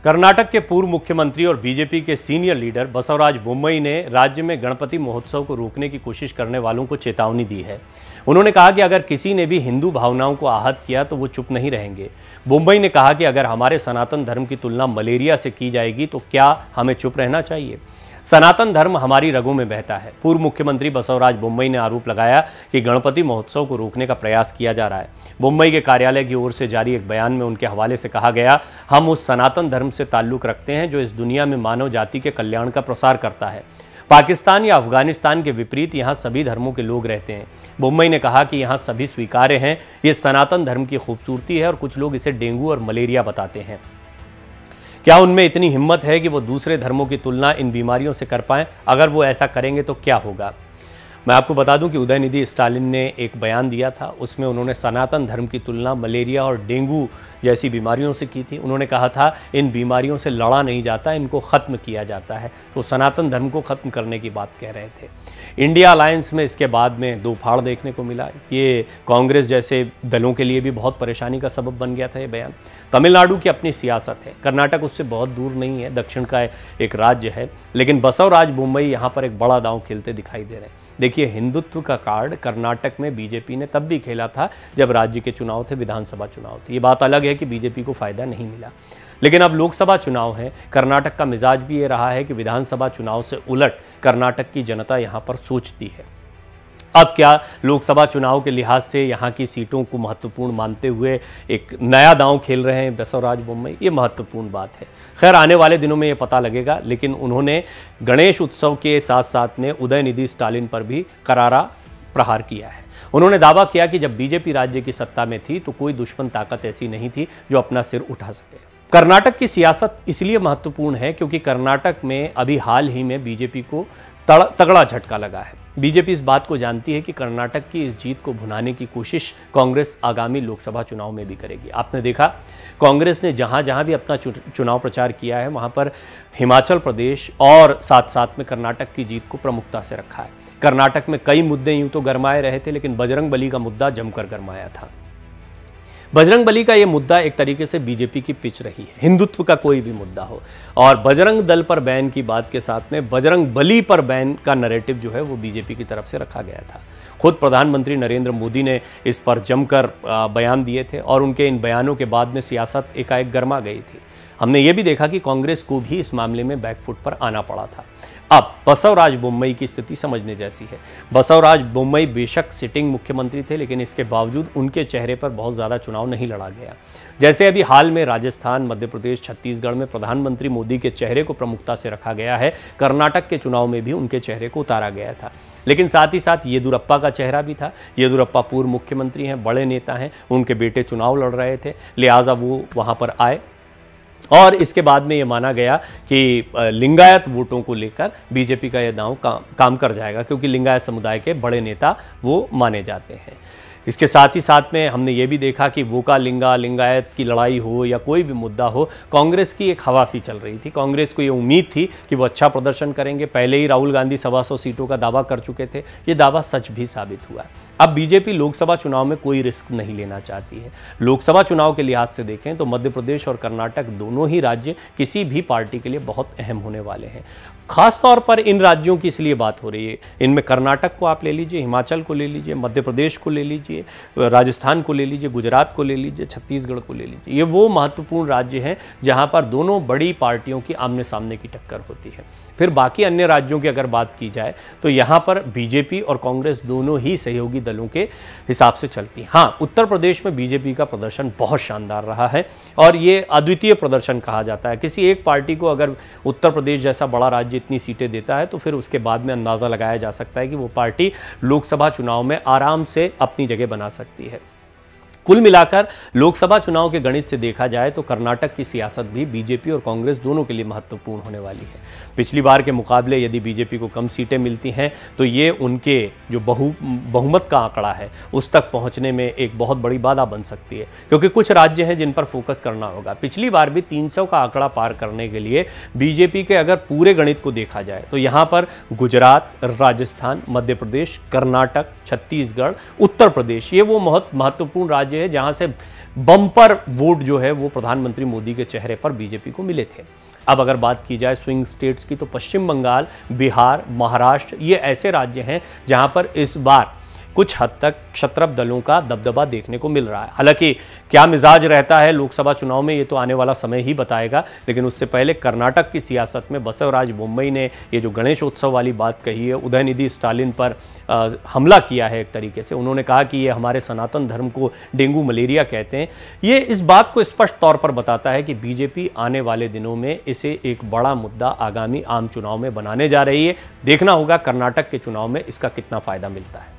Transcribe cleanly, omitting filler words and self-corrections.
कर्नाटक के पूर्व मुख्यमंत्री और बीजेपी के सीनियर लीडर बसवराज बोम्मई ने राज्य में गणपति महोत्सव को रोकने की कोशिश करने वालों को चेतावनी दी है। उन्होंने कहा कि अगर किसी ने भी हिंदू भावनाओं को आहत किया तो वो चुप नहीं रहेंगे। बोम्मई ने कहा कि अगर हमारे सनातन धर्म की तुलना मलेरिया से की जाएगी तो क्या हमें चुप रहना चाहिए? सनातन धर्म हमारी रगों में बहता है। पूर्व मुख्यमंत्री बसवराज बोम्मई ने आरोप लगाया कि गणपति महोत्सव को रोकने का प्रयास किया जा रहा है। बोम्मई के कार्यालय की ओर से जारी एक बयान में उनके हवाले से कहा गया, हम उस सनातन धर्म से ताल्लुक रखते हैं जो इस दुनिया में मानव जाति के कल्याण का प्रसार करता है। पाकिस्तान या अफगानिस्तान के विपरीत यहाँ सभी धर्मों के लोग रहते हैं। बोम्मई ने कहा कि यहाँ सभी स्वीकार्य हैं। ये सनातन धर्म की खूबसूरती है और कुछ लोग इसे डेंगू और मलेरिया बताते हैं। क्या उनमें इतनी हिम्मत है कि वो दूसरे धर्मों की तुलना इन बीमारियों से कर पाएं? अगर वो ऐसा करेंगे तो क्या होगा? मैं आपको बता दूं कि उदयनिधि स्टालिन ने एक बयान दिया था, उसमें उन्होंने सनातन धर्म की तुलना मलेरिया और डेंगू जैसी बीमारियों से की थी। उन्होंने कहा था इन बीमारियों से लड़ा नहीं जाता, इनको ख़त्म किया जाता है। तो सनातन धर्म को ख़त्म करने की बात कह रहे थे। इंडिया अलायंस में इसके बाद में दो फाड़ देखने को मिला। ये कांग्रेस जैसे दलों के लिए भी बहुत परेशानी का सबब बन गया था ये बयान। तमिलनाडु की अपनी सियासत है, कर्नाटक उससे बहुत दूर नहीं है, दक्षिण का एक राज्य है, लेकिन बसवराज बोम्मई यहाँ पर एक बड़ा दांव खेलते दिखाई दे रहे हैं। देखिए, हिंदुत्व का कार्ड कर्नाटक में बीजेपी ने तब भी खेला था जब राज्य के चुनाव थे, विधानसभा चुनाव थे। ये बात अलग है कि बीजेपी को फायदा नहीं मिला, लेकिन अब लोकसभा चुनाव है। कर्नाटक का मिजाज भी ये रहा है कि विधानसभा चुनाव से उलट कर्नाटक की जनता यहाँ पर सोचती है। अब क्या लोकसभा चुनाव के लिहाज से यहाँ की सीटों को महत्वपूर्ण मानते हुए एक नया दांव खेल रहे हैं बसवराज बोम्मई? ये महत्वपूर्ण बात है। खैर, आने वाले दिनों में ये पता लगेगा, लेकिन उन्होंने गणेश उत्सव के साथ साथ में उदयनिधि स्टालिन पर भी करारा प्रहार किया है। उन्होंने दावा किया कि जब बीजेपी राज्य की सत्ता में थी तो कोई दुश्मन ताकत ऐसी नहीं थी जो अपना सिर उठा सके। कर्नाटक की सियासत इसलिए महत्वपूर्ण है क्योंकि कर्नाटक में अभी हाल ही में बीजेपी को तगड़ा झटका लगा है। बीजेपी इस बात को जानती है कि कर्नाटक की इस जीत को भुनाने की कोशिश कांग्रेस आगामी लोकसभा चुनाव में भी करेगी। आपने देखा, कांग्रेस ने जहां जहां भी अपना चुनाव प्रचार किया है वहां पर हिमाचल प्रदेश और साथ साथ में कर्नाटक की जीत को प्रमुखता से रखा है। कर्नाटक में कई मुद्दे यूं तो गरमाए रहे थे, लेकिन बजरंग बली का मुद्दा जमकर गरमाया था। बजरंग बली का ये मुद्दा एक तरीके से बीजेपी की पिच रही है। हिंदुत्व का कोई भी मुद्दा हो, और बजरंग दल पर बैन की बात के साथ में बजरंग बली पर बैन का नैरेटिव जो है वो बीजेपी की तरफ से रखा गया था। खुद प्रधानमंत्री नरेंद्र मोदी ने इस पर जमकर बयान दिए थे और उनके इन बयानों के बाद में सियासत एकाएक गर्मा गई थी। हमने ये भी देखा कि कांग्रेस को भी इस मामले में बैकफुट पर आना पड़ा था। अब बसवराज बोम्मई की स्थिति समझने जैसी है। बसवराज बोम्मई बेशक सिटिंग मुख्यमंत्री थे, लेकिन इसके बावजूद उनके चेहरे पर बहुत ज़्यादा चुनाव नहीं लड़ा गया। जैसे अभी हाल में राजस्थान, मध्य प्रदेश, छत्तीसगढ़ में प्रधानमंत्री मोदी के चेहरे को प्रमुखता से रखा गया है, कर्नाटक के चुनाव में भी उनके चेहरे को उतारा गया था। लेकिन साथ ही साथ येदुरप्पा का चेहरा भी था। येदुरप्पा पूर्व मुख्यमंत्री हैं, बड़े नेता हैं, उनके बेटे चुनाव लड़ रहे थे, लिहाजा वो वहाँ पर आए। और इसके बाद में ये माना गया कि लिंगायत वोटों को लेकर बीजेपी का यह दांव काम कर जाएगा, क्योंकि लिंगायत समुदाय के बड़े नेता वो माने जाते हैं। इसके साथ ही साथ में हमने ये भी देखा कि वोका लिंगायत की लड़ाई हो या कोई भी मुद्दा हो, कांग्रेस की एक हवा सी चल रही थी। कांग्रेस को ये उम्मीद थी कि वो अच्छा प्रदर्शन करेंगे। पहले ही राहुल गांधी 125 सीटों का दावा कर चुके थे। ये दावा सच भी साबित हुआ। अब बीजेपी लोकसभा चुनाव में कोई रिस्क नहीं लेना चाहती है। लोकसभा चुनाव के लिहाज से देखें तो मध्य प्रदेश और कर्नाटक दोनों ही राज्य किसी भी पार्टी के लिए बहुत अहम होने वाले हैं। खास तौर पर इन राज्यों की इसलिए बात हो रही है, इनमें कर्नाटक को आप ले लीजिए, हिमाचल को ले लीजिए, मध्य प्रदेश को ले लीजिए, राजस्थान को ले लीजिए, गुजरात को ले लीजिए, छत्तीसगढ़ को ले लीजिए। ये वो महत्वपूर्ण राज्य हैं जहां पर दोनों बड़ी पार्टियों की आमने सामने की टक्कर होती है। फिर बाकी अन्य राज्यों की अगर बात की जाए तो यहाँ पर बीजेपी और कांग्रेस दोनों ही सहयोगी दलों के हिसाब से चलती हैं। हाँ, उत्तर प्रदेश में बीजेपी का प्रदर्शन बहुत शानदार रहा है और ये अद्वितीय प्रदर्शन कहा जाता है। किसी एक पार्टी को अगर उत्तर प्रदेश जैसा बड़ा राज्य इतनी सीटें देता है तो फिर उसके बाद में अंदाज़ा लगाया जा सकता है कि वो पार्टी लोकसभा चुनाव में आराम से अपनी जगह बना सकती है। कुल मिलाकर लोकसभा चुनाव के गणित से देखा जाए तो कर्नाटक की सियासत भी बीजेपी और कांग्रेस दोनों के लिए महत्वपूर्ण होने वाली है। पिछली बार के मुकाबले यदि बीजेपी को कम सीटें मिलती हैं तो ये उनके जो बहुमत का आंकड़ा है उस तक पहुंचने में एक बहुत बड़ी बाधा बन सकती है, क्योंकि कुछ राज्य हैं जिन पर फोकस करना होगा। पिछली बार भी 300 का आंकड़ा पार करने के लिए बीजेपी के अगर पूरे गणित को देखा जाए तो यहाँ पर गुजरात, राजस्थान, मध्य प्रदेश, कर्नाटक, छत्तीसगढ़, उत्तर प्रदेश, ये वो महत्वपूर्ण राज्य है जहाँ से बम्पर वोट जो है वो प्रधानमंत्री मोदी के चेहरे पर बीजेपी को मिले थे। अब अगर बात की जाए स्विंग स्टेट्स की, तो पश्चिम बंगाल, बिहार, महाराष्ट्र ये ऐसे राज्य हैं जहां पर इस बार कुछ हद तक क्षत्रप दलों का दबदबा देखने को मिल रहा है। हालांकि क्या मिजाज रहता है लोकसभा चुनाव में, ये तो आने वाला समय ही बताएगा। लेकिन उससे पहले कर्नाटक की सियासत में बसवराज बोम्मई ने ये जो गणेशोत्सव वाली बात कही है, उदयनिधि स्टालिन पर हमला किया है एक तरीके से। उन्होंने कहा कि ये हमारे सनातन धर्म को डेंगू मलेरिया कहते हैं। ये इस बात को स्पष्ट तौर पर बताता है कि बीजेपी आने वाले दिनों में इसे एक बड़ा मुद्दा आगामी आम चुनाव में बनाने जा रही है। देखना होगा कर्नाटक के चुनाव में इसका कितना फायदा मिलता है।